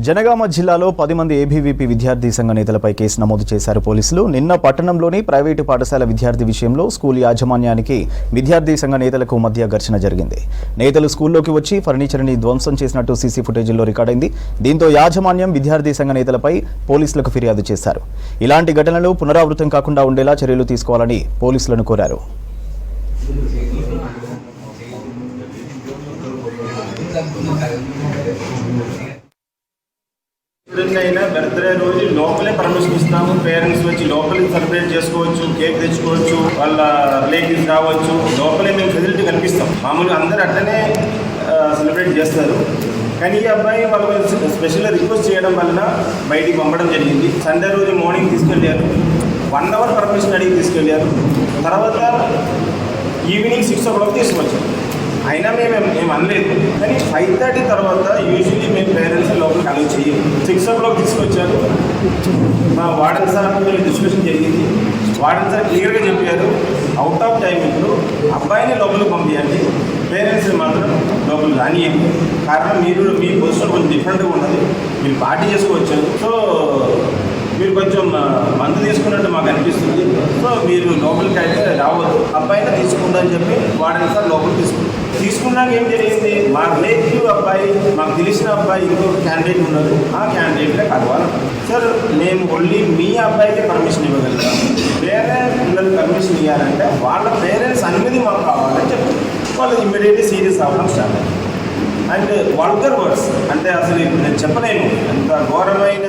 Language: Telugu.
జనగామ జిల్లాలో 10 మంది ఏబీవీపీ విద్యార్థి సంఘ నేతలపై కేసు నమోదు చేశారు పోలీసులు. నిన్న పట్టణంలోని ప్రైవేటు పాఠశాల విద్యార్థి విషయంలో స్కూల్ యాజమాన్యానికి విద్యార్థి సంఘ నేతలకు మధ్య ఘర్షణ జరిగింది. నేతలు స్కూల్లోకి వచ్చి ఫర్నిచర్ని ధ్వంసం చేసినట్టు సీసీ ఫుటేజీల్లో రికార్డైంది. దీంతో యాజమాన్యం విద్యార్థి సంఘ నేతలపై పోలీసులకు ఫిర్యాదు చేశారు. ఇలాంటి ఘటనలు పునరావృతం కాకుండా ఉండేలా చర్యలు తీసుకోవాలని పోలీసులను కోరారు. ఎప్పుడైనా బర్త్డే రోజు లోపలే పర్మిషన్ ఇస్తాము. పేరెంట్స్ వచ్చి లోపలికి సెలబ్రేట్ చేసుకోవచ్చు, కేక్ తెచ్చుకోవచ్చు, వాళ్ళ రిలేటివ్స్ రావచ్చు, లోపలే మేము ఫెసిలిటీ కల్పిస్తాం. మామూలుగా అందరూ అట్లనే సెలబ్రేట్ చేస్తారు. కానీ ఈ అబ్బాయి వాళ్ళు స్పెషల్గా రిక్వెస్ట్ చేయడం వలన బయటికి పంపడం జరిగింది. సండే రోజు మార్నింగ్ తీసుకెళ్ళారు, 1 అవర్ పర్మిషన్ అడిగి తీసుకెళ్ళారు. తర్వాత ఈవినింగ్ 6 o'clock తీసుకొచ్చారు. అయినా మేము అనలేదు. కానీ 5:30 తర్వాత యూజువల్లీ మేము పేరెంట్స్ లోపలికి అలౌ చేయము. 6 o'clock తీసుకొచ్చారు. మా వార్డెన్ సార్ డిస్కషన్ జరిగింది. వార్డెన్ సార్ క్లియర్గా చెప్పారు, అవుట్ ఆఫ్ టైమింగ్లో అబ్బాయిని లోపలికి పంపించండి, పేరెంట్స్ని మాత్రం లోపలికి రానియండి. కారణం మీ పొజిషన్ కొంచెం డిఫరెంట్గా ఉన్నది, మీరు పార్టీ చేసుకొచ్చారు. సో మీరు కొంచెం మందు తీసుకున్నట్టు మాకు అనిపిస్తుంది. సో మీరు లోపలికి అయితే రావద్దు, అబ్బాయిని తీసుకుందని చెప్పి వార్డెన్ సార్ లోపలికి తీసుకున్నాక ఏం జరిగింది, మా రిలేటివ్ అబ్బాయి, మాకు తెలిసిన అబ్బాయి ఇంకొక క్యాండిడేట్ ఉన్నారు, ఆ క్యాండిడేట్లే కలవాలి. సార్ మేము ఓన్లీ మీ అబ్బాయికి పర్మిషన్ ఇవ్వగలుగుతాం, వేరే పిల్లలకు పర్మిషన్ ఇవ్వాలంటే వాళ్ళ పేరెంట్స్ అనుమతి మాకు కావాలని చెప్పి వాళ్ళు ఇమ్మీడియట్లీ సీరియస్ అవ్వడం స్టార్ట్ అయ్యింది. అండ్ వల్గర్ వర్డ్స్ అంటే అసలు ఇప్పుడు నేను చెప్పలేను, ఎంత ఘోరమైన